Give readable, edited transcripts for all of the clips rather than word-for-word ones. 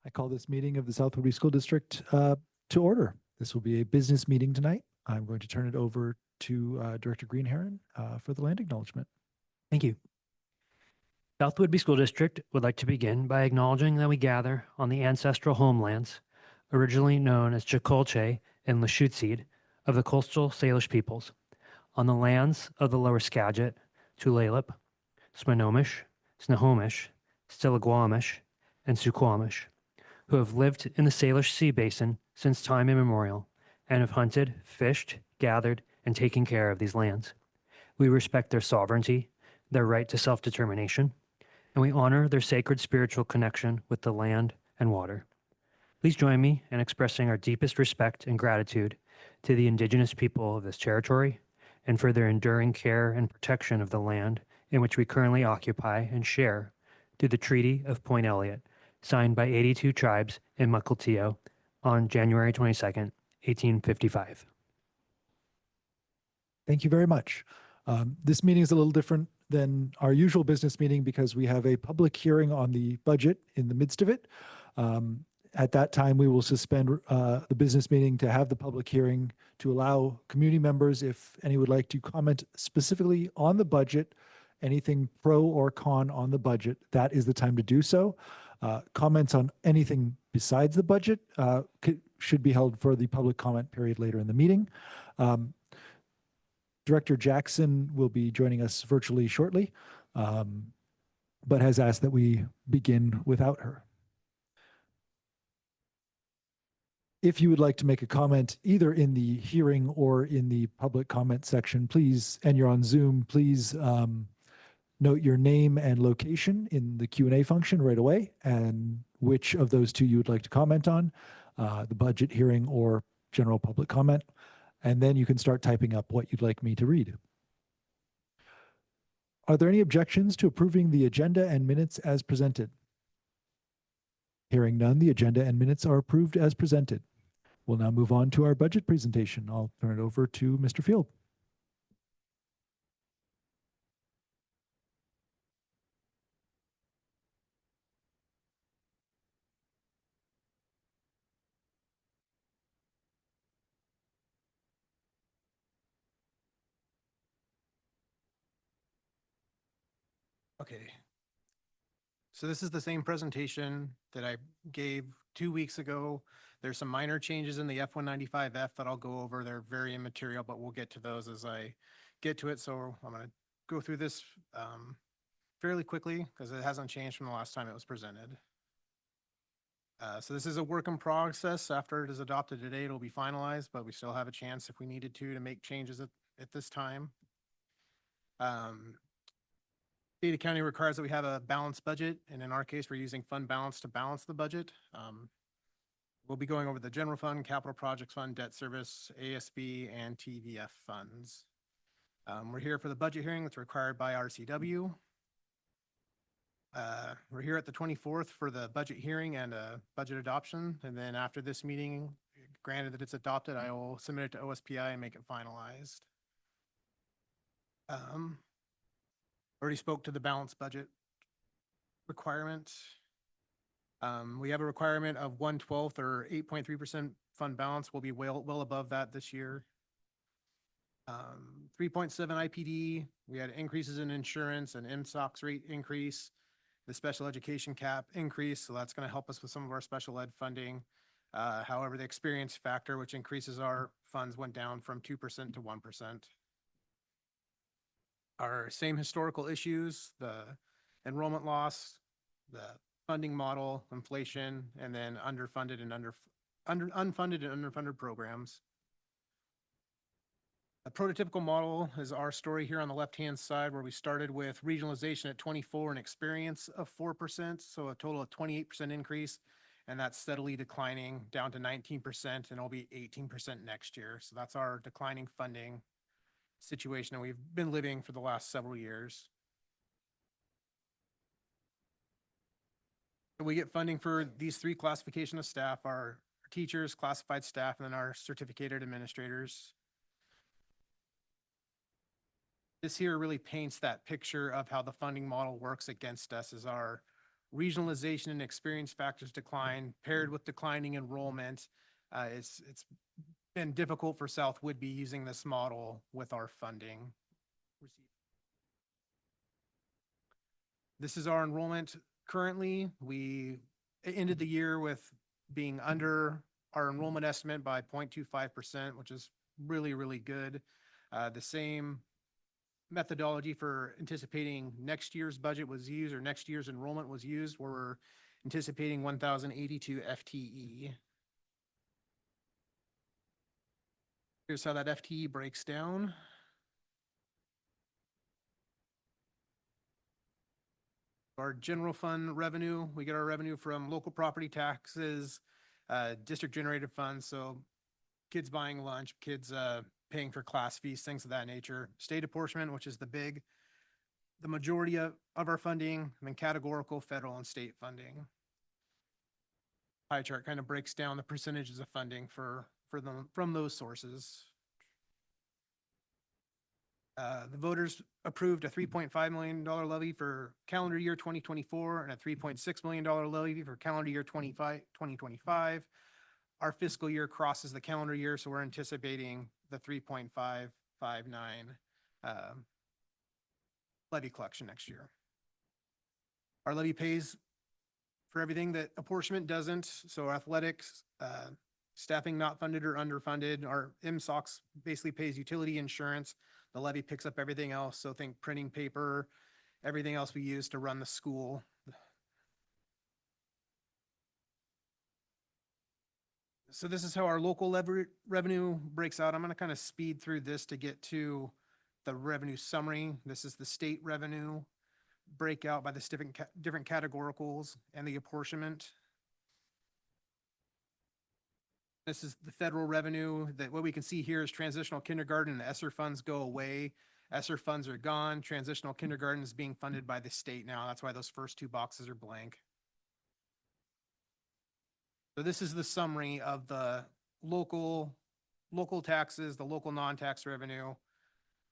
I call this meeting of the South Woodbury School District to order. This will be a business meeting tonight. I'm going to turn it over to Director Greenherron for the land acknowledgement. Thank you. South Woodbury School District would like to begin by acknowledging that we gather on the ancestral homelands, originally known as Chikolche and Lushootseed, of the coastal Salish peoples, on the lands of the Lower Skagit, Tulalip, Swinomish, Snohomish, Stillaguamish, and Suquamish, who have lived in the Salish Sea Basin since time immemorial and have hunted, fished, gathered, and taken care of these lands. We respect their sovereignty, their right to self-determination, and we honor their sacred spiritual connection with the land and water. Please join me in expressing our deepest respect and gratitude to the Indigenous people of this territory and for their enduring care and protection of the land in which we currently occupy and share through the Treaty of Point Elliott, signed by 82 tribes in Mukilteo on January 22nd, 1855. Thank you very much. This meeting is a little different than our usual business meeting because we have a public hearing on the budget in the midst of it. At that time, we will suspend the business meeting to have the public hearing to allow community members, if any would like to comment specifically on the budget, anything pro or con on the budget, that is the time to do so. Comments on anything besides the budget should be held for the public comment period later in the meeting. Director Jackson will be joining us virtually shortly, but has asked that we begin without her. If you would like to make a comment either in the hearing or in the public comment section, please, and you're on Zoom, please note your name and location in the Q&A function right away, and which of those two you would like to comment on, the budget hearing or general public comment. And then you can start typing up what you'd like me to read. Are there any objections to approving the agenda and minutes as presented? Hearing none, the agenda and minutes are approved as presented. We'll now move on to our budget presentation. I'll turn it over to Mr. Field. Okay, so this is the same presentation that I gave 2 weeks ago. There's some minor changes in the F-195F that I'll go over. They're very immaterial, but we'll get to those as I get to it. So I'm going to go through this fairly quickly because it hasn't changed from the last time it was presented. So this is a work in process. After it is adopted today, it'll be finalized, but we still have a chance if we needed to make changes at this time. Ada County requires that we have a balanced budget, and in our case, we're using fund balance to balance the budget. We'll be going over the general fund, capital projects fund, debt service, ASB, and TVF funds. We're here for the budget hearing that's required by RCW. We're here at the 24th for the budget hearing and budget adoption, and then after this meeting, granted that it's adopted, I will submit it to OSPI and make it finalized. Already spoke to the balanced budget requirement. We have a requirement of 1/12 or 8.3% fund balance. We'll be well above that this year. 3.7 IPD, we had increases in insurance and MSOX rate increase, the special education cap increase, so that's going to help us with some of our special ed funding. However, the experience factor, which increases our funds, went down from 2% to 1%. Our same historical issues, the enrollment loss, the funding model, inflation, and then unfunded and underfunded programs. A prototypical model is our story here on the left-hand side, where we started with regionalization at 24 and experience of 4%, so a total of 28% increase, and that's steadily declining down to 19%, and it'll be 18% next year. So that's our declining funding situation that we've been living for the last several years. We get funding for these three classifications of staff: our teachers, classified staff, and then our certificated administrators. This here really paints that picture of how the funding model works against us, as our regionalization and experience factors decline paired with declining enrollment. It's been difficult for South Whidbey using this model with our funding. This is our enrollment currently. We ended the year with being under our enrollment estimate by 0.25%, which is really, really good. The same methodology for anticipating next year's budget was used, or next year's enrollment was used, where we're anticipating 1,082 FTE. Here's how that FTE breaks down. Our general fund revenue, we get our revenue from local property taxes, district generated funds, so kids buying lunch, kids paying for class fees, things of that nature. State apportionment, which is the majority of our funding, and then categorical federal and state funding. Pie chart kind of breaks down the percentages of funding for them from those sources. The voters approved a $3.5 million levy for calendar year 2024 and a $3.6 million levy for calendar year 2025. Our fiscal year crosses the calendar year, so we're anticipating the 3.559 levy collection next year. Our levy pays for everything that apportionment doesn't, so athletics, staffing not funded or underfunded. Our MSOX basically pays utility insurance. The levy picks up everything else, so think printing paper, everything else we use to run the school. So this is how our local revenue breaks out. I'm going to kind of speed through this to get to the revenue summary. This is the state revenue breakout by the different categoricals and the apportionment. This is the federal revenue. That what we can see here is transitional kindergarten and the ESSER funds go away. ESSER funds are gone. Transitional kindergarten is being funded by the state now. That's why those first two boxes are blank. So this is the summary of the local taxes, the local non-tax revenue,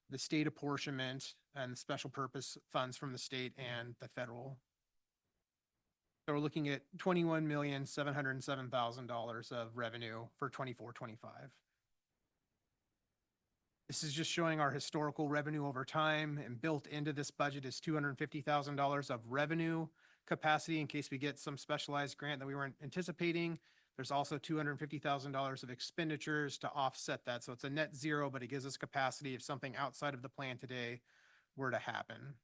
the state apportionment, and the special purpose funds from the state and the federal. So we're looking at $21,707,000 of revenue for 24-25. This is just showing our historical revenue over time, and built into this budget is $250,000 of revenue capacity in case we get some specialized grant that we weren't anticipating. There's also $250,000 of expenditures to offset that. So it's a net zero, but it gives us capacity if something outside of the plan today were to happen.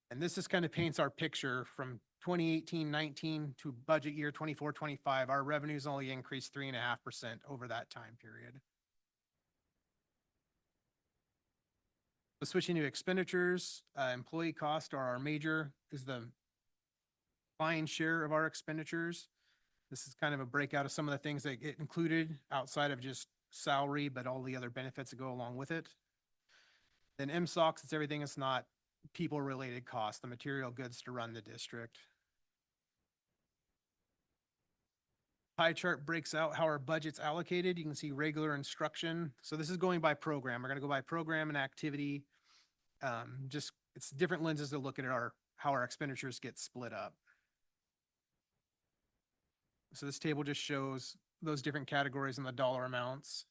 And this just kind of paints our picture from 2018-19 to budget year 24-25. Our revenues only increased 3.5% over that time period. So switching to expenditures, employee cost is the lion's share of our expenditures. This is kind of a breakout of some of the things that get included outside of just salary, but all the other benefits that go along with it. Then MSOX, it's everything that's not people-related costs, the material goods to run the district. Pie chart breaks out how our budget's allocated. You can see regular instruction. So this is going by program. We're going to go by program and activity. It's different lenses to look at how our expenditures get split up. So this table just shows those different categories and the dollar amounts.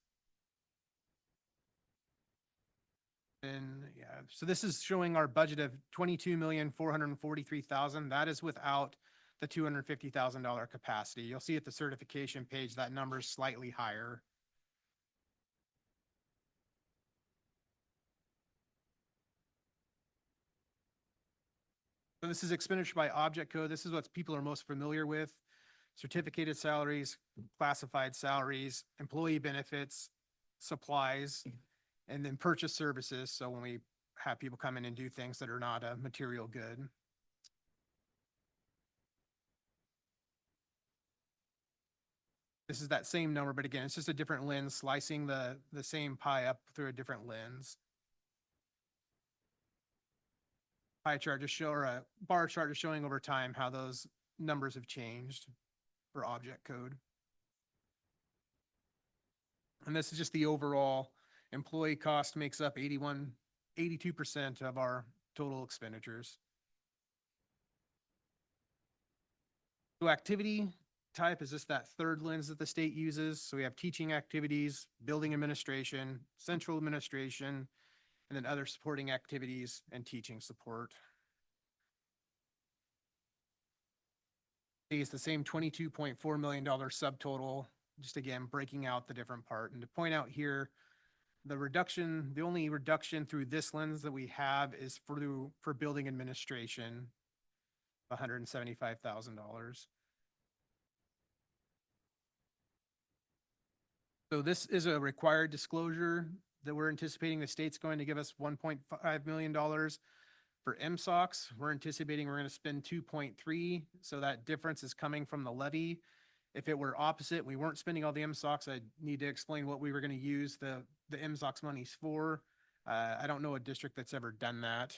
And yeah, so this is showing our budget of $22,443,000. That is without the $250,000 capacity. You'll see at the certification page that number is slightly higher. So this is expenditure by object code. This is what people are most familiar with. Certificated salaries, classified salaries, employee benefits, supplies, and then purchase services. So when we have people come in and do things that are not a material good. This is that same number, but again, it's just a different lens, slicing the same pie up through a different lens. Pie chart just show, or a bar chart just showing over time how those numbers have changed for object code. And this is just the overall employee cost makes up 82% of our total expenditures. So activity type is just that third lens that the state uses. So we have teaching activities, building administration, central administration, and then other supporting activities and teaching support. It's the same $22.4 million subtotal, just again, breaking out the different part. And to point out here, the only reduction through this lens that we have is for building administration, $175,000. So this is a required disclosure that we're anticipating the state's going to give us $1.5 million for MSOCs. We're anticipating we're going to spend 2.3. So that difference is coming from the levy. If it were opposite, we weren't spending all the MSOCs, I'd need to explain what we were going to use the MSOCs monies for. I don't know a district that's ever done that.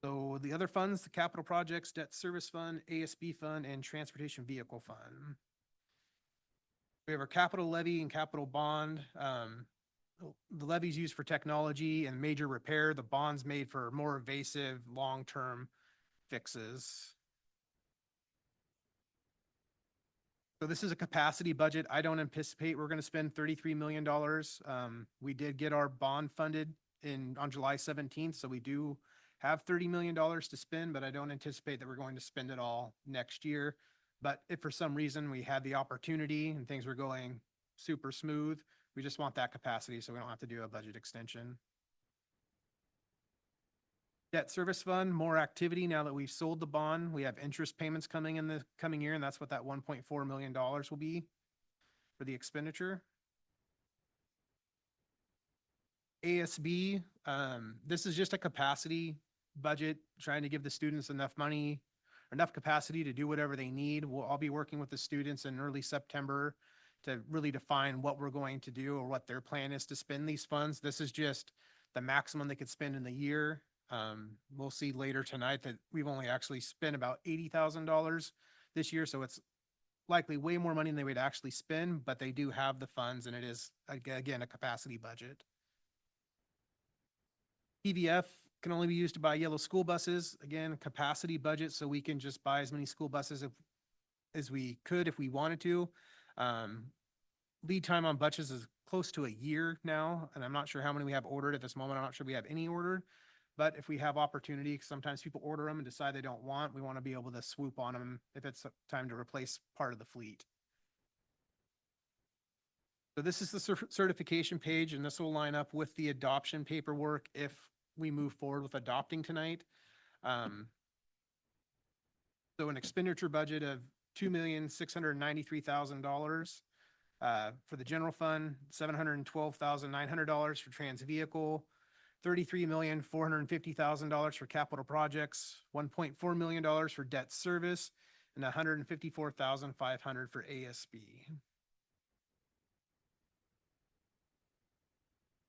So the other funds, the capital projects, debt service fund, ASB fund, and transportation vehicle fund. We have our capital levy and capital bond. The levy's used for technology and major repair. The bond's made for more evasive, long-term fixes. So this is a capacity budget. I don't anticipate we're going to spend $33 million. We did get our bond funded on July 17th, so we do have $30 million to spend, but I don't anticipate that we're going to spend it all next year. But if for some reason we had the opportunity and things were going super smooth, we just want that capacity so we don't have to do a budget extension. Debt service fund, more activity now that we've sold the bond. We have interest payments coming in the coming year, and that's what that $1.4 million will be for the expenditure. ASB, this is just a capacity budget, trying to give the students enough money, enough capacity to do whatever they need. I'll be working with the students in early September to really define what we're going to do or what their plan is to spend these funds. This is just the maximum they could spend in the year. We'll see later tonight that we've only actually spent about $80,000 this year. So it's likely way more money than they would actually spend, but they do have the funds and it is, again, a capacity budget. PVF can only be used to buy yellow school buses. Again, capacity budget, so we can just buy as many school buses as we could if we wanted to. Lead time on buses is close to a year now, and I'm not sure how many we have ordered at this moment. I'm not sure we have any ordered, but if we have opportunity, sometimes people order them and decide they don't want, we want to be able to swoop on them if it's time to replace part of the fleet. So this is the certification page, and this will line up with the adoption paperwork if we move forward with adopting tonight. So an expenditure budget of $2,693,000 for the general fund, $712,900 for trans vehicle, $33,450,000 for capital projects, $1.4 million for debt service, and $154,500 for ASB.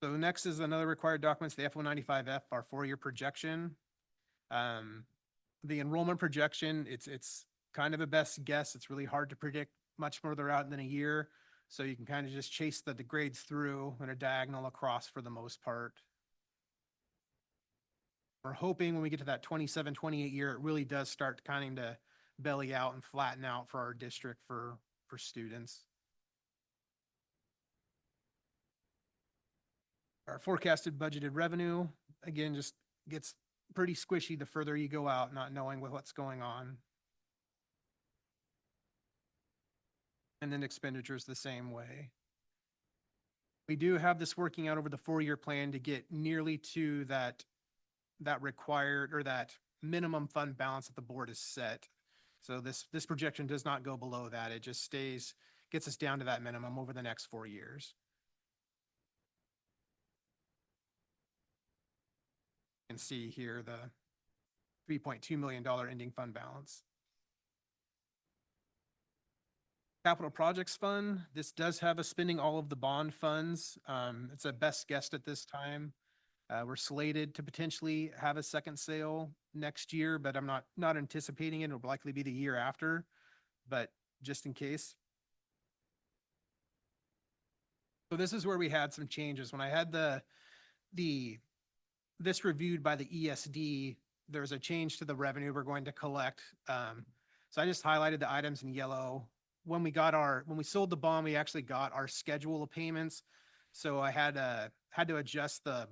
So next is another required documents, the F-195F, our 4-year projection. The enrollment projection, it's kind of a best guess. It's really hard to predict much further out than a year. So you can kind of just chase the grades through and a diagonal across for the most part. We're hoping when we get to that 27, 28 year, it really does start kind of to belly out and flatten out for our district for students. Our forecasted budgeted revenue, again, just gets pretty squishy the further you go out, not knowing what's going on. And then expenditures the same way. We do have this working out over the 4-year plan to get nearly to that required or that minimum fund balance that the board has set. So this projection does not go below that. It just gets us down to that minimum over the next 4 years. You can see here the $3.2 million ending fund balance. Capital projects fund, this does have us spending all of the bond funds. It's a best guess at this time. We're slated to potentially have a second sale next year, but I'm not anticipating it. It'll likely be the year after, but just in case. So this is where we had some changes. When I had this reviewed by the ESD, there's a change to the revenue we're going to collect. So I just highlighted the items in yellow. When we sold the bond, we actually got our schedule of payments. So I had to adjust the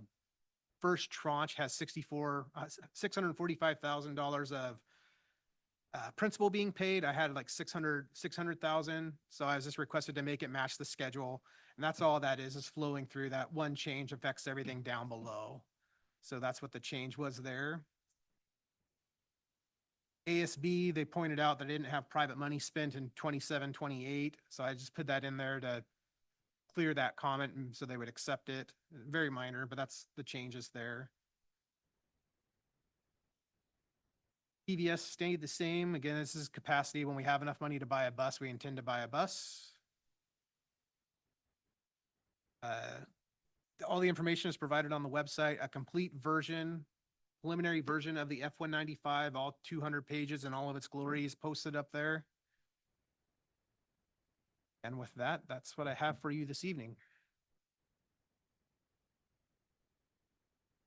first tranche has $645,000 of principal being paid. I had like 600,000. So I was just requested to make it match the schedule. And that's all that is flowing through. That one change affects everything down below. So that's what the change was there. ASB, they pointed out that they didn't have private money spent in 27, 28. So I just put that in there to clear that comment and so they would accept it. Very minor, but that's the changes there. PVS stayed the same. Again, this is capacity. When we have enough money to buy a bus, we intend to buy a bus. All the information is provided on the website. A complete version, preliminary version of the F-195, all 200 pages and all of its glory is posted up there. And with that, that's what I have for you this evening.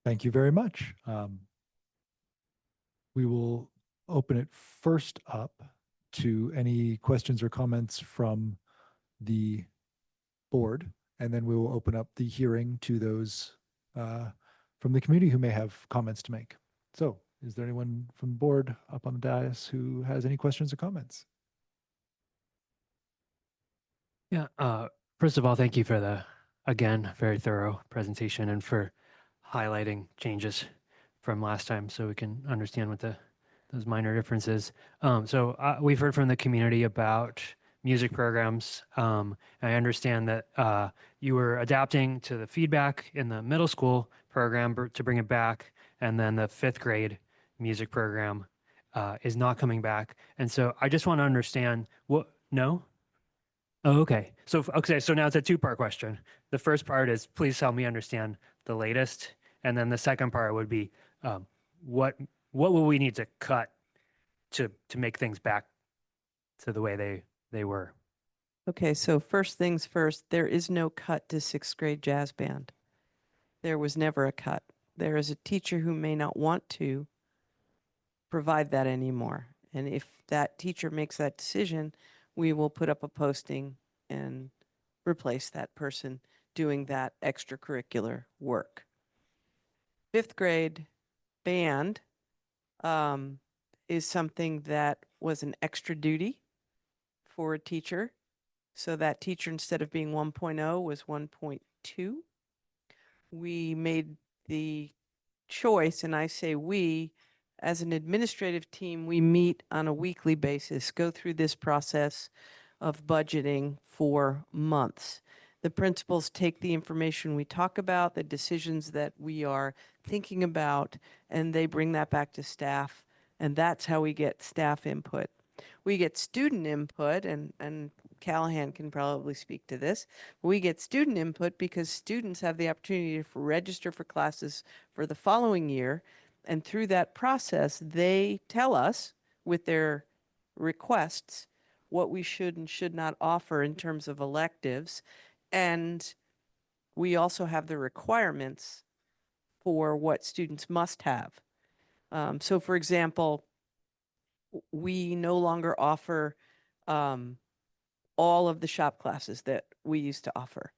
Thank you very much. We will open it first up to any questions or comments from the board, and then we will open up the hearing to those from the community who may have comments to make. So is there anyone from the board up on the dais who has any questions or comments? Yeah. First of all, thank you for the, again, very thorough presentation and for highlighting changes from last time so we can understand what those minor differences. We've heard from the community about music programs. I understand that you were adapting to the feedback in the middle school program to bring it back, and then the 5th grade music program is not coming back. And so I just want to understand no? Oh, okay. So now it's a 2-part question. The first part is, please help me understand the latest. And then the second part would be, what will we need to cut to make things back to the way they were? Okay, so first things first, there is no cut to 6th grade jazz band. There was never a cut. There is a teacher who may not want to provide that anymore. And if that teacher makes that decision, we will put up a posting and replace that person doing that extracurricular work. 5th grade band is something that was an extra duty for a teacher. So that teacher, instead of being 1.0, was 1.2. We made the choice, and I say we, as an administrative team, we meet on a weekly basis, go through this process of budgeting for months. The principals take the information we talk about, the decisions that we are thinking about, and they bring that back to staff, and that's how we get staff input. We get student input, and Callahan can probably speak to this. We get student input because students have the opportunity to register for classes for the following year, and through that process, they tell us with their requests what we should and should not offer in terms of electives. And we also have the requirements for what students must have. So for example, we no longer offer all of the shop classes that we used to offer.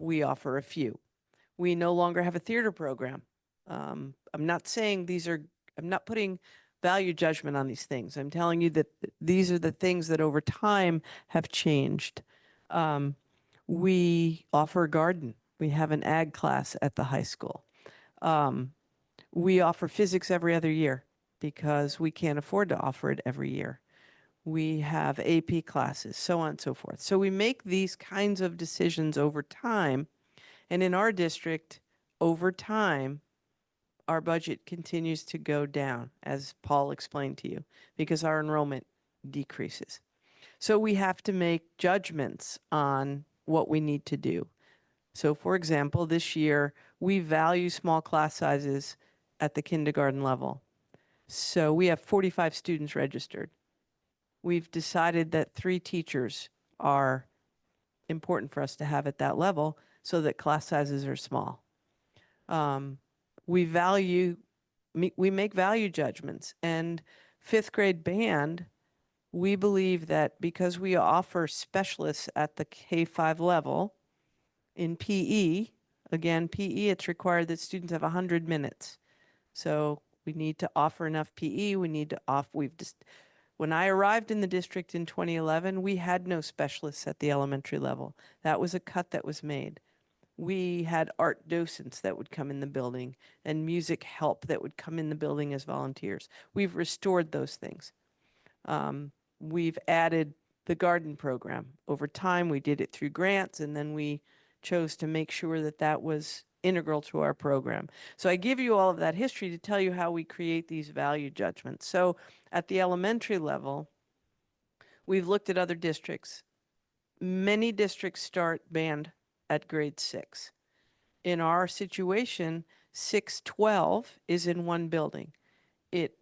We offer a few. We no longer have a theater program. I'm not saying I'm not putting value judgment on these things. I'm telling you that these are the things that over time have changed. We offer a garden. We have an ag class at the high school. We offer physics every other year because we can't afford to offer it every year. We have AP classes, so on and so forth. So we make these kinds of decisions over time. And in our district, over time, our budget continues to go down, as Paul explained to you, because our enrollment decreases. So we have to make judgments on what we need to do. So for example, this year, we value small class sizes at the kindergarten level. So we have 45 students registered. We've decided that 3 teachers are important for us to have at that level so that class sizes are small. We value we make value judgments. And fifth grade band, we believe that because we offer specialists at the K-5 level in PE, again, PE, it's required that students have 100 minutes. So we need to offer enough PE. We need to when I arrived in the district in 2011, we had no specialists at the elementary level. That was a cut that was made. We had art docents that would come in the building and music help that would come in the building as volunteers. We've restored those things. We've added the garden program. Over time, we did it through grants, and then we chose to make sure that that was integral to our program. So I give you all of that history to tell you how we create these value judgments. So at the elementary level, we've looked at other districts. Many districts start band at grade 6. In our situation, 6-12 is in one building. It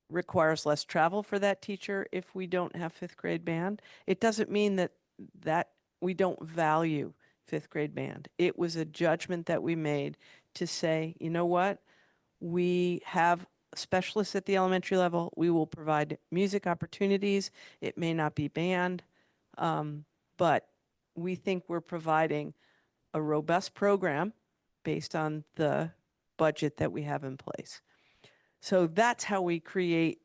requires less travel for that teacher if we don't have fifth grade band. It doesn't mean that we don't value fifth grade band. It was a judgment that we made to say, you know what? We have specialists at the elementary level. We will provide music opportunities. It may not be band, but we think we're providing a robust program based on the budget that we have in place. So that's how we create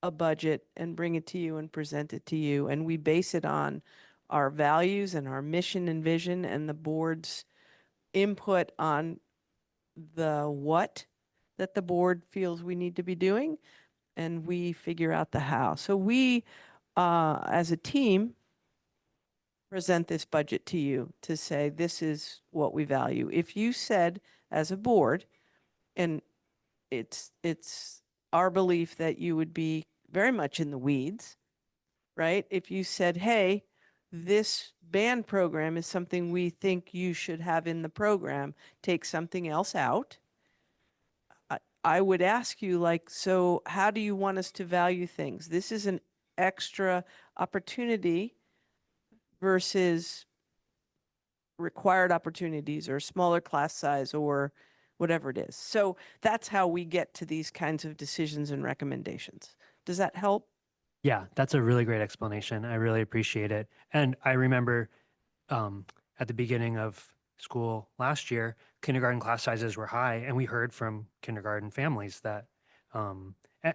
a budget and bring it to you and present it to you. And we base it on our values and our mission and vision and the board's input on the what that the board feels we need to be doing, and we figure out the how. So we, as a team, present this budget to you to say, this is what we value. If you said as a board, and it's our belief that you would be very much in the weeds, right? If you said, hey, this band program is something we think you should have in the program, take something else out, I would ask you, like, so how do you want us to value things? This is an extra opportunity versus required opportunities or smaller class size or whatever it is. So that's how we get to these kinds of decisions and recommendations. Does that help? Yeah, that's a really great explanation. I really appreciate it. And I remember at the beginning of school last year, kindergarten class sizes were high, and we heard from kindergarten families that,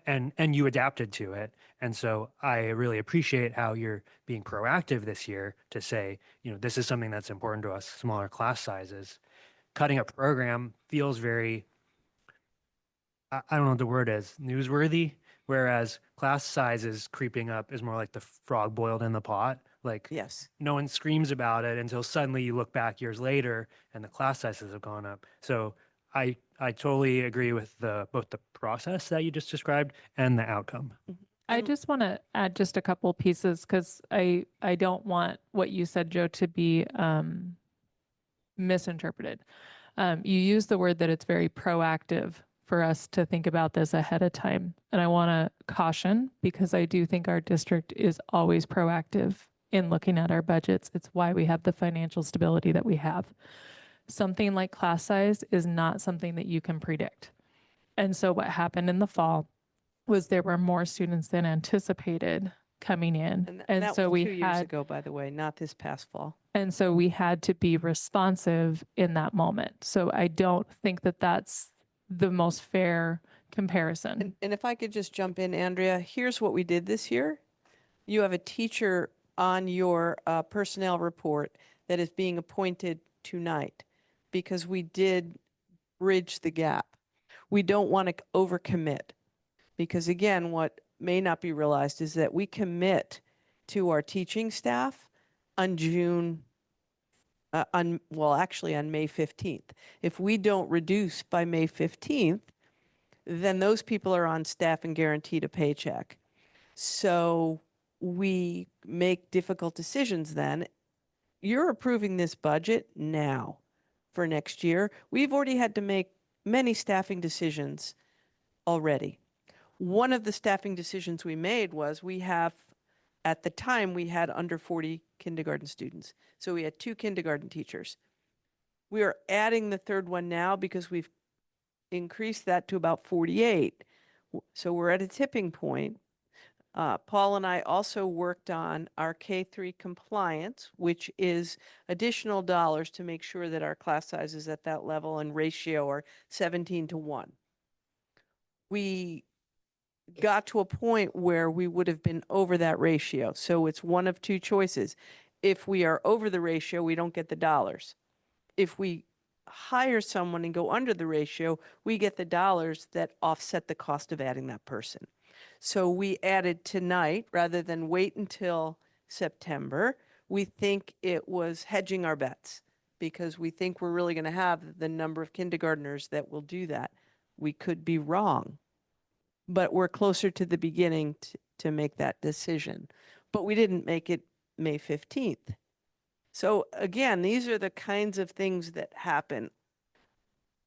and you adapted to it. And so I really appreciate how you're being proactive this year to say, you know, this is something that's important to us, smaller class sizes. Cutting a program feels very, I don't know what the word is, newsworthy. Whereas class sizes creeping up is more like the frog boiled in the pot. Like, Yes. no one screams about it until suddenly you look back years later and the class sizes have gone up. So I totally agree with both the process that you just described and the outcome. I And- just want to add just a couple pieces because I don't want what you said, Joe, to be misinterpreted. You used the word that it's very proactive for us to think about this ahead of time. And I want to caution, because I do think our district is always proactive in looking at our budgets. It's why we have the financial stability that we have. Something like class size is not something that you can predict. And so what happened in the fall was there were more students than anticipated coming in. And that so was we 2 years had ago, by the way, not this past fall. and so we had to be responsive in that moment. So I don't think that that's the most fair comparison. And if I could just jump in, Andrea, here's what we did this year. You have a teacher on your personnel report that is being appointed tonight because we did bridge the gap. We don't want to overcommit because, again, what may not be realized is that we commit to our teaching staff on actually on May 15th. If we don't reduce by May 15th, then those people are on staff and guaranteed a paycheck. So we make difficult decisions then. You're approving this budget now for next year. We've already had to make many staffing decisions already. One of the staffing decisions we made was at the time, we had under 40 kindergarten students. So we had 2 kindergarten teachers. We are adding the third one now because we've increased that to about 48. So we're at a tipping point. Paul and I also worked on our K-3 compliance, which is additional dollars to make sure that our class sizes at that level and ratio are 17-1. We got to a point where we would have been over that ratio. So it's one of two choices. If we are over the ratio, we don't get the dollars. If we hire someone and go under the ratio, we get the dollars that offset the cost of adding that person. So we added tonight rather than wait until September. We think it was hedging our bets because we think we're really going to have the number of kindergartners that will do that. We could be wrong, but we're closer to the beginning to make that decision. But we didn't make it May 15th. So again, these are the kinds of things that happen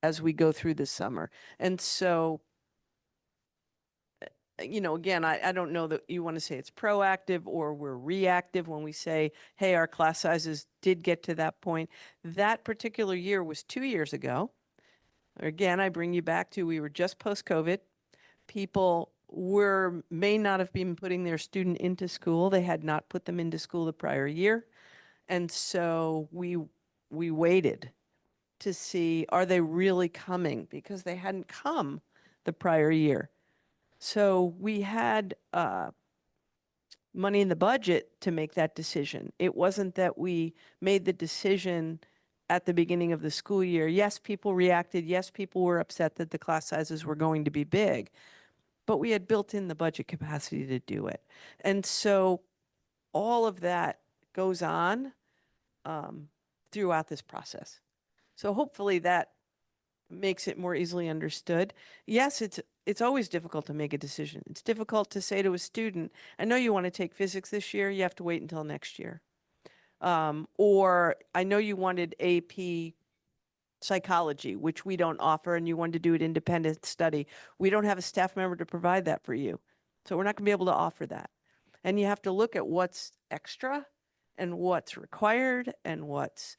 as we go through the summer. And so, you know, again, I don't know that you want to say it's proactive or we're reactive when we say, hey, our class sizes did get to that point. That particular year was 2 years ago. Again, I bring you back to we were just post-COVID. People may not have been putting their student into school. They had not put them into school the prior year. And so we waited to see, are they really coming? Because they hadn't come the prior year. So we had money in the budget to make that decision. It wasn't that we made the decision at the beginning of the school year. Yes, people reacted. Yes, people were upset that the class sizes were going to be big, but we had built in the budget capacity to do it. And so all of that goes on throughout this process. So hopefully that makes it more easily understood. Yes, it's always difficult to make a decision. It's difficult to say to a student, I know you want to take physics this year, you have to wait until next year. Or I know you wanted AP psychology, which we don't offer, and you wanted to do an independent study. We don't have a staff member to provide that for you. So we're not going to be able to offer that. And you have to look at what's extra and what's required and what's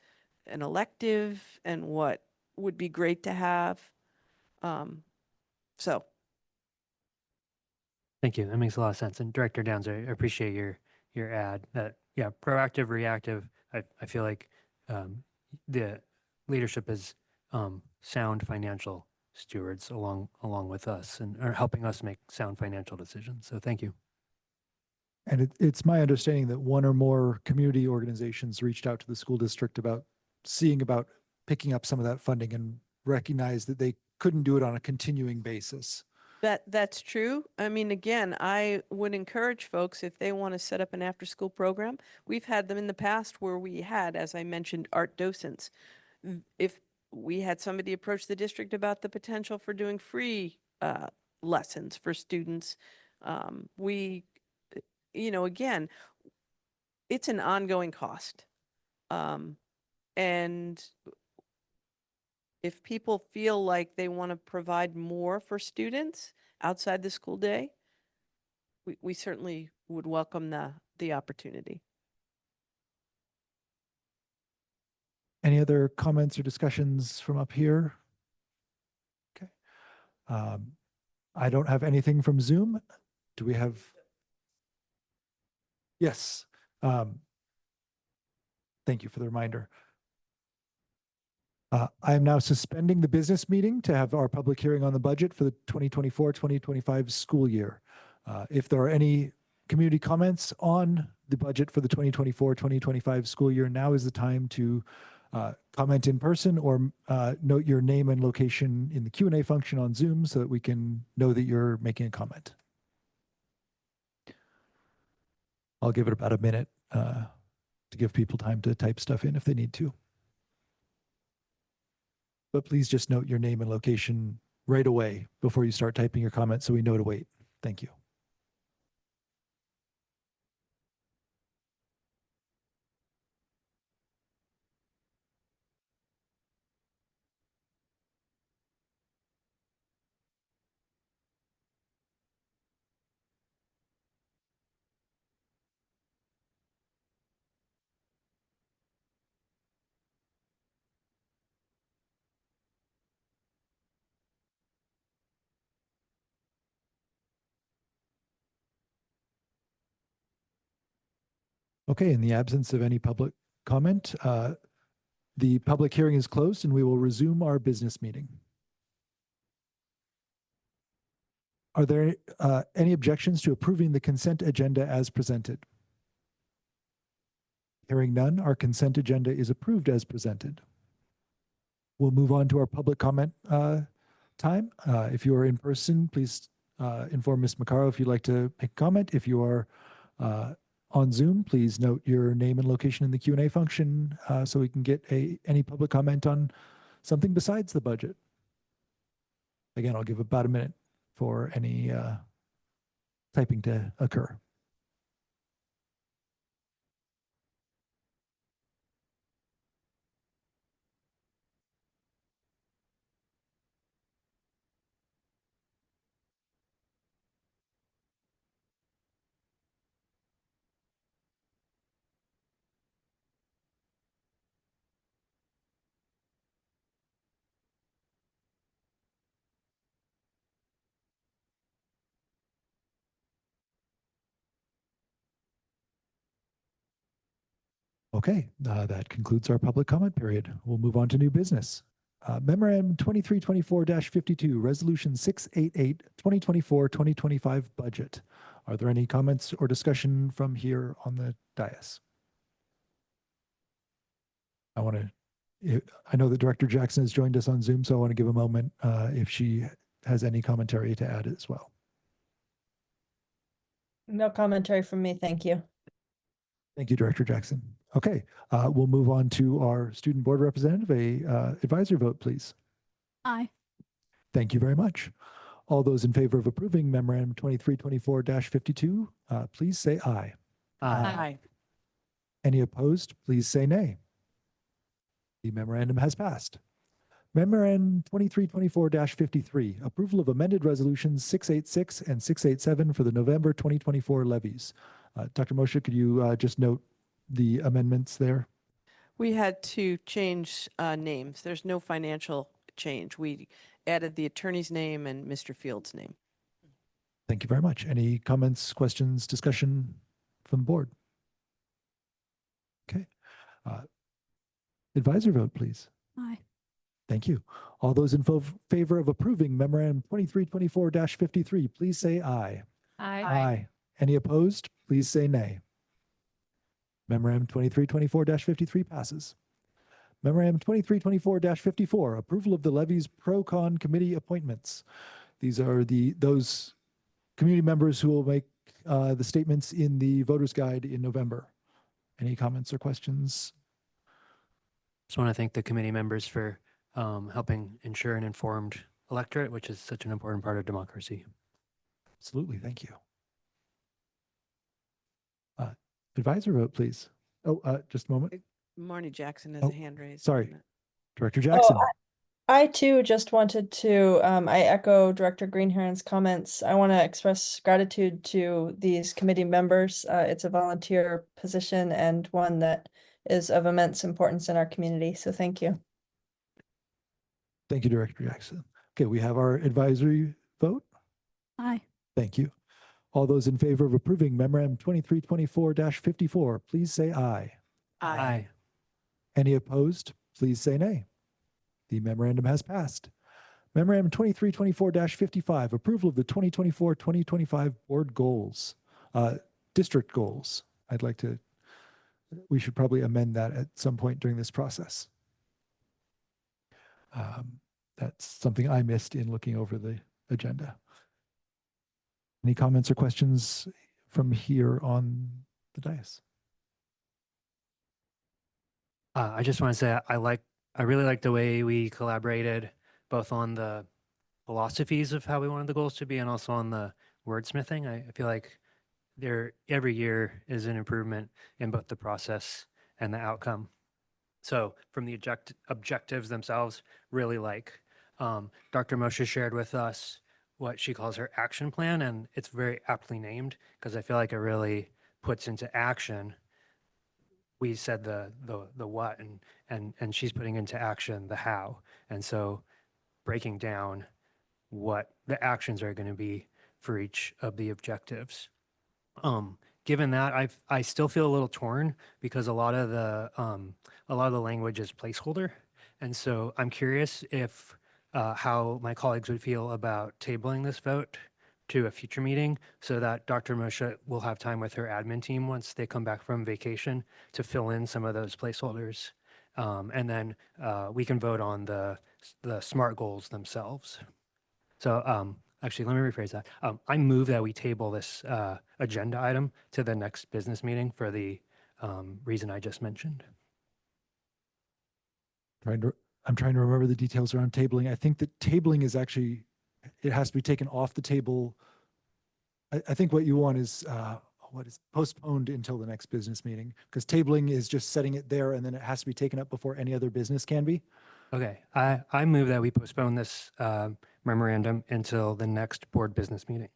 an elective and what would be great to have. So Thank you. That makes a lot of sense. And Director Downs, I appreciate your ad that, yeah, proactive, reactive. I feel like the leadership is sound financial stewards along with us and are helping us make sound financial decisions. So thank you. And it's my understanding that one or more community organizations reached out to the school district about picking up some of that funding and recognized that they couldn't do it on a continuing basis. that's true. I mean, again, I would encourage folks if they want to set up an after-school program. We've had them in the past where we had, as I mentioned, art docents. If we had somebody approach the district about the potential for doing free lessons for students, you know, again, it's an ongoing cost. And if people feel like they want to provide more for students outside the school day, we certainly would welcome the opportunity. Any other comments or discussions from up here? Okay. I don't have anything from Zoom. Do we have? Yes. Thank you for the reminder. I am now suspending the business meeting to have our public hearing on the budget for the 2024-2025 school year. If there are any community comments on the budget for the 2024-2025 school year, now is the time to comment in person or note your name and location in the Q&A function on Zoom so that we can know that you're making a comment. I'll give it about a minute to give people time to type stuff in if they need to. But please just note your name and location right away before you start typing your comment so we know to wait. Thank you. Okay, in the absence of any public comment, the public hearing is closed and we will resume our business meeting. Are there any objections to approving the consent agenda as presented? Hearing none, our consent agenda is approved as presented. We'll move on to our public comment time. If you are in person, please inform Ms. Macaro if you'd like to make a comment. If you are on Zoom, please note your name and location in the Q&A function so we can get any public comment on something besides the budget. Again, I'll give about a minute for any typing to occur. Okay, that concludes our public comment period. We'll move on to new business. Memorandum 2324-52, Resolution 688, 2024-2025 budget. Are there any comments or discussion from here on the dais? I know that Director Jackson has joined us on Zoom, so I want to give a moment if she has any commentary to add as well. No commentary from me, thank you. Thank you, Director Jackson. Okay, we'll move on to our student board representative. Advisory vote, please. Aye. Thank you very much. All those in favor of approving Memorandum 2324-52, please say aye. Aye. Any opposed, please say nay. The memorandum has passed. Memorandum 2324-53, approval of amended resolutions 686 and 687 for the November 2024 levies. Dr. Moshe, could you just note the amendments there? We had to change names. There's no financial change. We added the attorney's name and Mr. Field's name. Thank you very much. Any comments, questions, discussion from the board? Okay. Advisor vote, please. Aye. Thank you. All those in favor of approving Memorandum 2324-53, please say aye. Aye. Any opposed, please say nay. Memorandum 2324-53 passes. Memorandum 2324-54, approval of the levies pro-con committee appointments. These are those community members who will make the statements in the voter's guide in November. Any comments or questions? Just want to thank the committee members for helping ensure an informed electorate, which is such an important part of democracy. Absolutely, thank you. Advisor vote, please. Oh, just a moment. Marnie Jackson has Oh, a hand raised. sorry. Director Jackson. I too just wanted to, I echo Director Greenherron's comments. I want to express gratitude to these committee members. It's a volunteer position and one that is of immense importance in our community. So thank you. Thank you, Director Jackson. Okay, we have our advisory vote. Aye. Thank you. All those in favor of approving Memorandum 2324-54, please say aye. Aye. Any opposed, please say nay. The memorandum has passed. Memorandum 2324-55, approval of the 2024-2025 board goals, district goals. We should probably amend that at some point during this process. That's something I missed in looking over the agenda. Any comments or questions from here on the dais? I just want to say I really like the way we collaborated both on the philosophies of how we wanted the goals to be and also on the wordsmithing. I feel like every year is an improvement in both the process and the outcome. So from the objectives themselves, really like Dr. Moshe shared with us what she calls her action plan, and it's very aptly named because I feel like it really puts into action. We said the what and she's putting into action the how. And so breaking down what the actions are going to be for each of the objectives. given that, I still feel a little torn because a lot of the language is placeholder. And so I'm curious if how my colleagues would feel about tabling this vote to a future meeting so that Dr. Moshe will have time with her admin team once they come back from vacation to fill in some of those placeholders. And then we can vote on the SMART goals themselves. So actually, let me rephrase that. I move that we table this agenda item to the next business meeting for the reason I just mentioned. I'm trying to remember the details around tabling. I think that tabling is actually, it has to be taken off the table. I think what you want is what is postponed until the next business meeting, because tabling is just setting it there and then it has to be taken up before any other business can be. Okay, I move that we postpone this memorandum until the next board business meeting.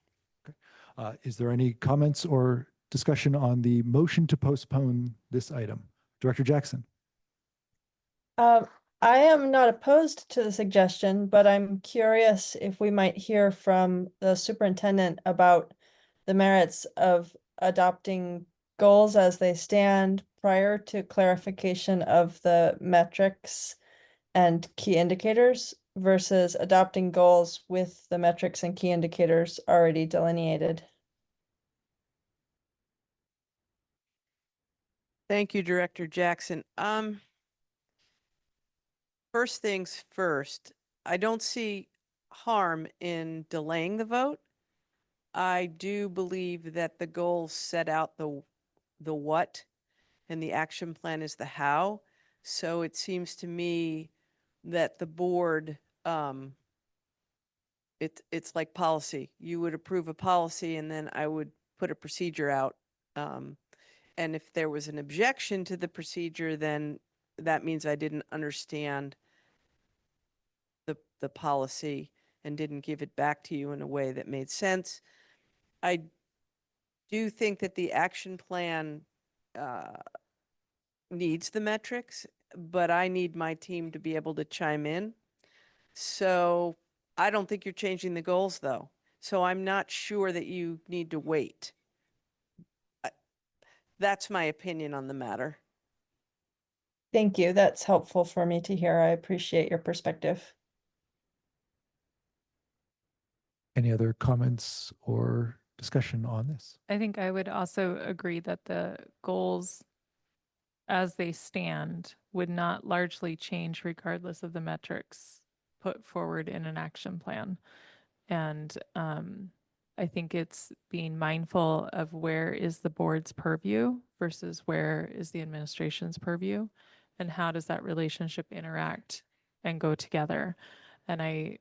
Is there any comments or discussion on the motion to postpone this item? Director Jackson? I am not opposed to the suggestion, but I'm curious if we might hear from the superintendent about the merits of adopting goals as they stand prior to clarification of the metrics and key indicators versus adopting goals with the metrics and key indicators already delineated. Thank you, Director Jackson. First things first, I don't see harm in delaying the vote. I do believe that the goals set out the what and the action plan is the how. So it seems to me that the board, it's like policy. You would approve a policy and then I would put a procedure out. And if there was an objection to the procedure, then that means I didn't understand the policy and didn't give it back to you in a way that made sense. I do think that the action plan needs the metrics, but I need my team to be able to chime in. So I don't think you're changing the goals though. So I'm not sure that you need to wait. That's my opinion on the matter. Thank you. That's helpful for me to hear. I appreciate your perspective. Any other comments or discussion on this? I think I would also agree that the goals as they stand would not largely change regardless of the metrics put forward in an action plan. And I think it's being mindful of where is the board's purview versus where is the administration's purview, and how does that relationship interact and go together. And I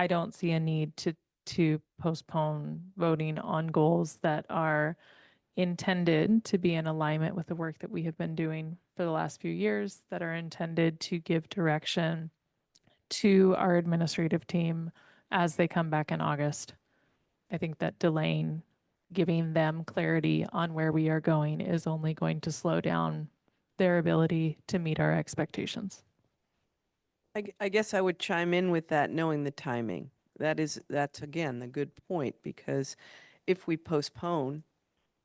don't see a need to postpone voting on goals that are intended to be in alignment with the work that we have been doing for the last few years, that are intended to give direction to our administrative team as they come back in August. I think that delaying, giving them clarity on where we are going is only going to slow down their ability to meet our expectations. I guess I would chime in with that, knowing the timing. That's again, the good point, because if we postpone,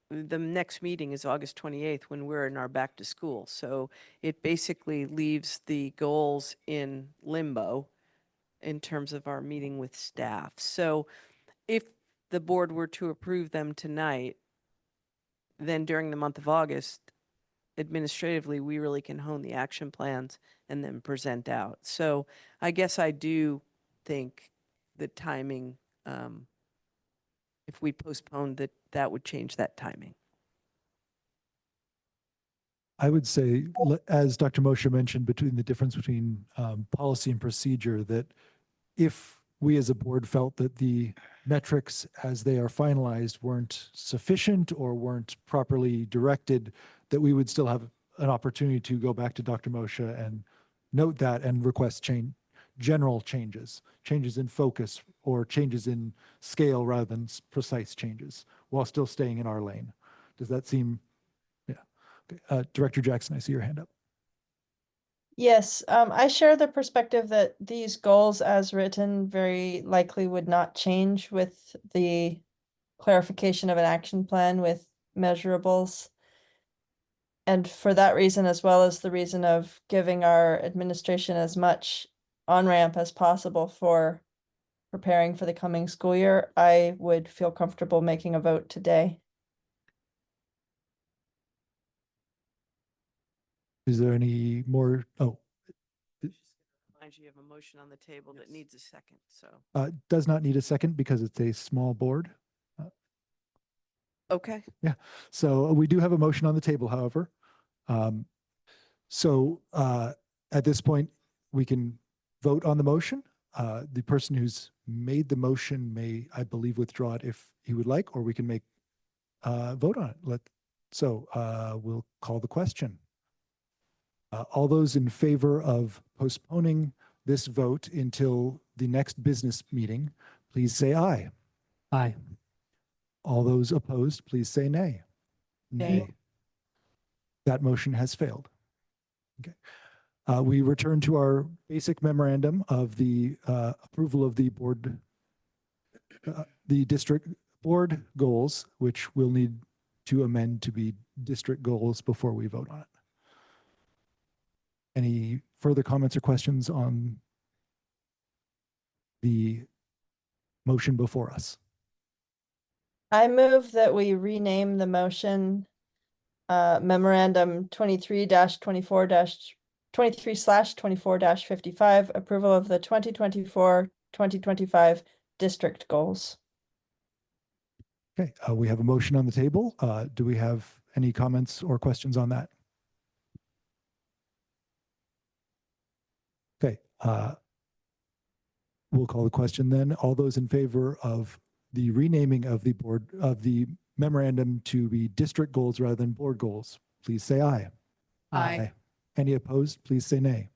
the next meeting is August 28th when we're in our back to school. So it basically leaves the goals in limbo in terms of our meeting with staff. So if the board were to approve them tonight, then during the month of August, administratively, we really can hone the action plans and then present out. So I guess I do think the timing, if we postponed that would change that timing. I would say, as Dr. Moshe mentioned, between the difference between policy and procedure, that if we as a board felt that the metrics as they are finalized weren't sufficient or weren't properly directed, that we would still have an opportunity to go back to Dr. Moshe and note that and request general changes in focus or changes in scale rather than precise changes, while still staying in our lane. Does that seem? Yeah. Okay. Director Jackson, I see your hand up. Yes, I share the perspective that these goals as written very likely would not change with the clarification of an action plan with measurables. And for that reason, as well as the reason of giving our administration as much on-ramp as possible for preparing for the coming school year, I would feel comfortable making a vote today. Is there any more? Oh, Reminds you have a motion on the table that needs a second, so. does not need a second because it's a small board. Okay. So we do have a motion on the table, however. So at this point, we can vote on the motion. The person who's made the motion may, I believe, withdraw it if he would like, or we can make vote on it. We'll call the question. All those in favor of postponing this vote until the next business meeting, please say aye. Aye. All those opposed, please say nay. Nay. That motion has failed. Okay. We return to our basic memorandum of the approval of the board, the district board goals, which we'll need to amend to be district goals before we vote on it. Any further comments or questions on the motion before us? I move that we rename the motion memorandum 23/24/55, approval of the 2024-2025 district goals. Okay, we have a motion on the table. Do we have any comments or questions on that? Okay, we'll call the question then. All those in favor of the renaming of the board of the memorandum to be district goals rather than board goals, please say aye. Aye. Any opposed, please say nay.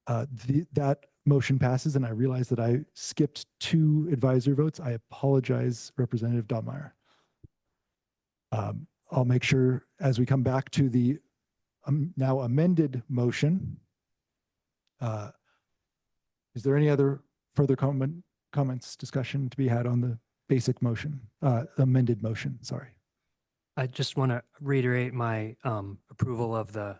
That motion passes, and I realize that I skipped 2 advisory votes. I apologize, Representative Dottmeyer. I'll make sure as we come back to the now amended motion. Is there any other further comments, discussion to be had on the basic motion, amended motion, sorry. I just want to reiterate my approval of the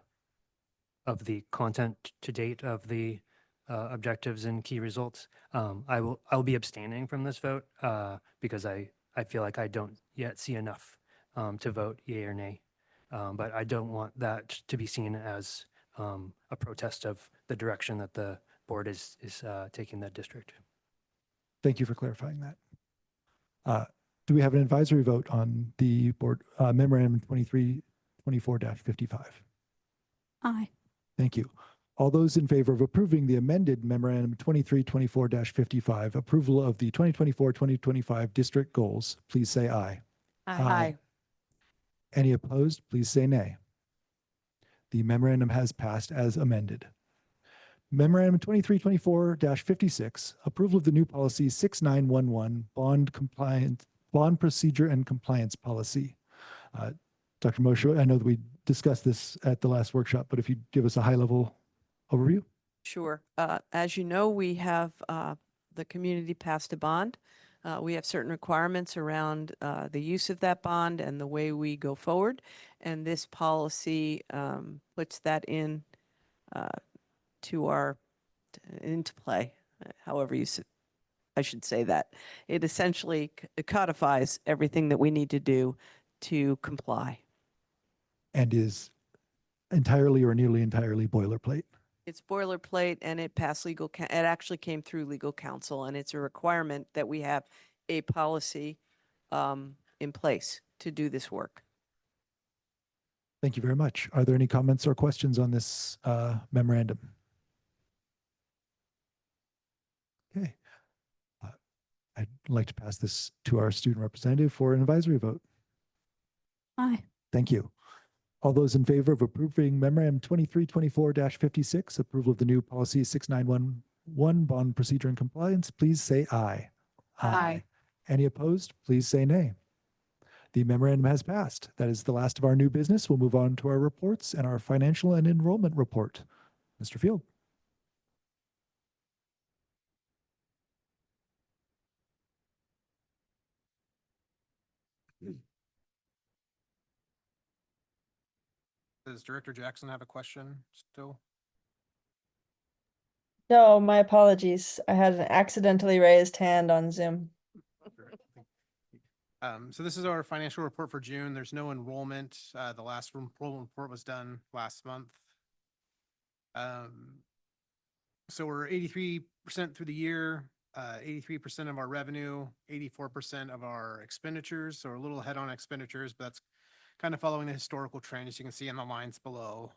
content to date of the objectives and key results. I'll be abstaining from this vote because I feel like I don't yet see enough to vote yea or nay. But I don't want that to be seen as a protest of the direction that the board is taking that district. Thank you for clarifying that. Do we have an advisory vote on the board memorandum 23/24/55? Aye. Thank you. All those in favor of approving the amended memorandum 23/24/55, approval of the 2024-2025 district goals, please say aye. Aye. Any opposed, please say nay. The memorandum has passed as amended. Memorandum 23/24/56, approval of the new policy 6911, bond procedure and compliance policy. Dr. Moshe, I know that we discussed this at the last workshop, but if you give us a high-level overview. Sure. As you know, we have the community passed a bond. We have certain requirements around the use of that bond and the way we go forward. And this policy puts that in into play, however I should say that. It essentially codifies everything that we need to do to comply. And is entirely or nearly entirely boilerplate. It's boilerplate and it passed it actually came through legal counsel, and it's a requirement that we have a policy in place to do this work. Thank you very much. Are there any comments or questions on this memorandum? Okay. I'd like to pass this to our student representative for an advisory vote. Aye. Thank you. All those in favor of approving memorandum 23/24/56, approval of the new policy 6911, bond procedure and compliance, please say aye. Aye. Any opposed, please say nay. The memorandum has passed. That is the last of our new business. We'll move on to our reports and our financial and enrollment report. Mr. Field. Does Director Jackson have a question still? No, my apologies. I had an accidentally raised hand on Zoom. So this is our financial report for June. There's no enrollment. The last enrollment report was done last month. So we're 83% through the year, 83% of our revenue, 84% of our expenditures. So we're a little ahead on expenditures, but that's kind of following the historical trend, as you can see in the lines below.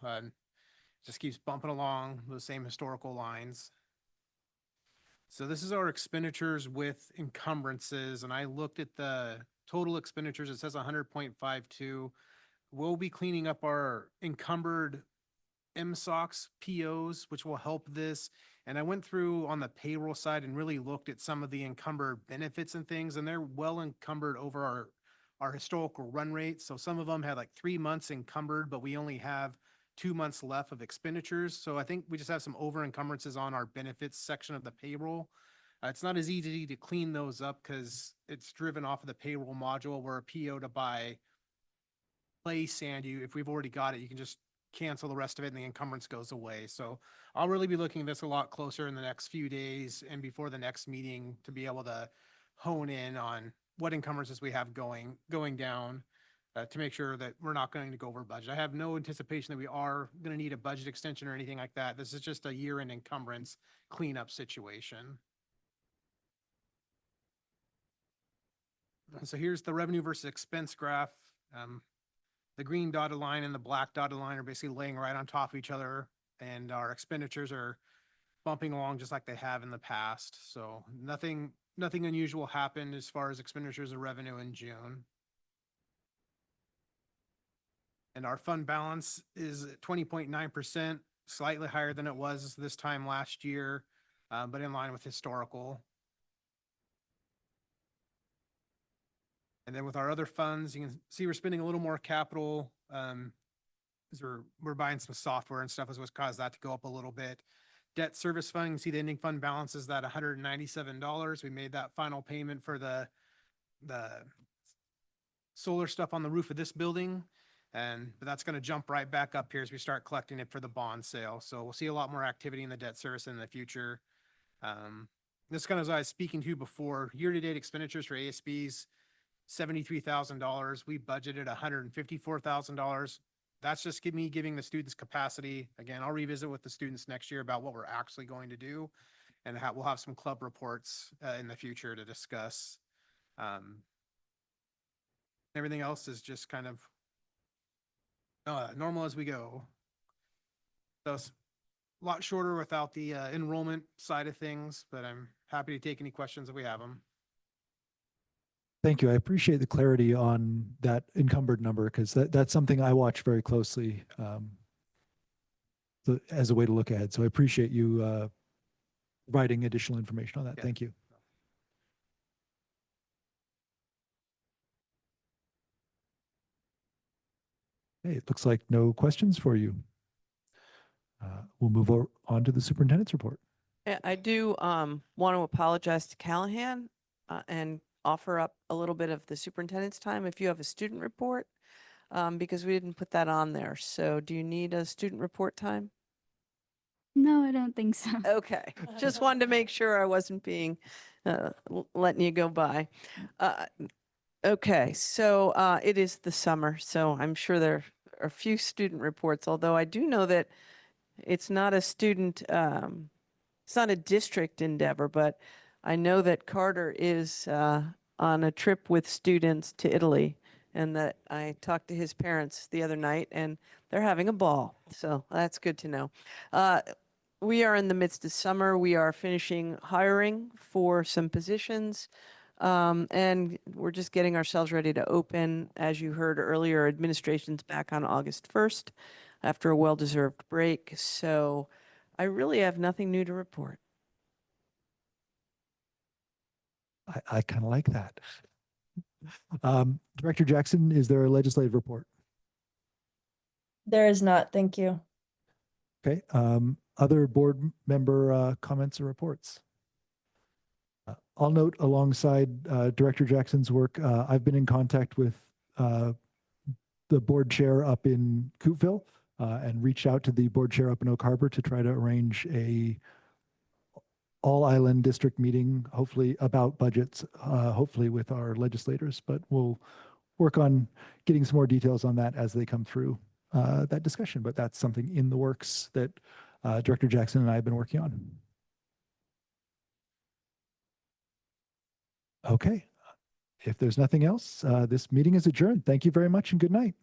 Just keeps bumping along those same historical lines. So this is our expenditures with encumbrances, and I looked at the total expenditures. It says 100.52. We'll be cleaning up our encumbered MSOX POs, which will help this. And I went through on the payroll side and really looked at some of the encumbered benefits and things, and they're well encumbered over our historical run rate. So some of them had like 3 months encumbered, but we only have 2 months left of expenditures. So I think we just have some over encumbrances on our benefits section of the payroll. It's not as easy to clean those up because it's driven off of the payroll module where a PO to buy play sand, if we've already got it, you can just cancel the rest of it and the encumbrance goes away. So I'll really be looking at this a lot closer in the next few days and before the next meeting to be able to hone in on what encumbrances we have going down to make sure that we're not going to go over budget. I have no anticipation that we are going to need a budget extension or anything like that. This is just a year-end encumbrance cleanup situation. So here's the revenue versus expense graph. The green dotted line and the black dotted line are basically laying right on top of each other, and our expenditures are bumping along just like they have in the past. So nothing unusual happened as far as expenditures or revenue in June. And our fund balance is at 20.9%, slightly higher than it was this time last year, but in line with historical. And then with our other funds, you can see we're spending a little more capital as we're buying some software and stuff is what's caused that to go up a little bit. Debt service fund, you can see the ending fund balance is that $197. We made that final payment for the solar stuff on the roof of this building. But that's going to jump right back up here as we start collecting it for the bond sale. So we'll see a lot more activity in the debt service in the future. This kind of as I was speaking to before, year-to-date expenditures for ASBs, $73,000. We budgeted $154,000. That's just me giving the students capacity. Again, I'll revisit with the students next year about what we're actually going to do. And we'll have some club reports in the future to discuss. Everything else is just kind of normal as we go. So it's a lot shorter without the enrollment side of things, but I'm happy to take any questions if we have them. Thank you. I appreciate the clarity on that encumbered number because that's something I watch very closely as a way to look ahead. So I appreciate you providing additional information on that. Yeah. Thank you. Hey, it looks like no questions for you. We'll move on to the superintendent's report. I do want to apologize to Callahan and offer up a little bit of the superintendent's time if you have a student report, because we didn't put that on there. So do you need a student report time? No, I don't think so. Okay, just wanted to make sure I wasn't being, letting you go by. Okay, so it is the summer, so I'm sure there are a few student reports, although I do know that it's not a student, it's not a district endeavor, but I know that Carter is on a trip with students to Italy, and that I talked to his parents the other night, and they're having a ball. So that's good to know. We are in the midst of summer. We are finishing hiring for some positions, and we're just getting ourselves ready to open. As you heard earlier, administration's back on August 1st after a well-deserved break. So I really have nothing new to report. I kind of like that. Director Jackson, is there a legislative report? There is not, thank you. Okay. Other board member comments or reports? I'll note alongside Director Jackson's work, I've been in contact with the board chair up in Coopville and reached out to the board chair up in Oak Harbor to try to arrange a all island district meeting, hopefully about budgets, hopefully with our legislators, but we'll work on getting some more details on that as they come through that discussion. But that's something in the works that Director Jackson and I have been working on. Okay. If there's nothing else, this meeting is adjourned. Thank you very much and good night.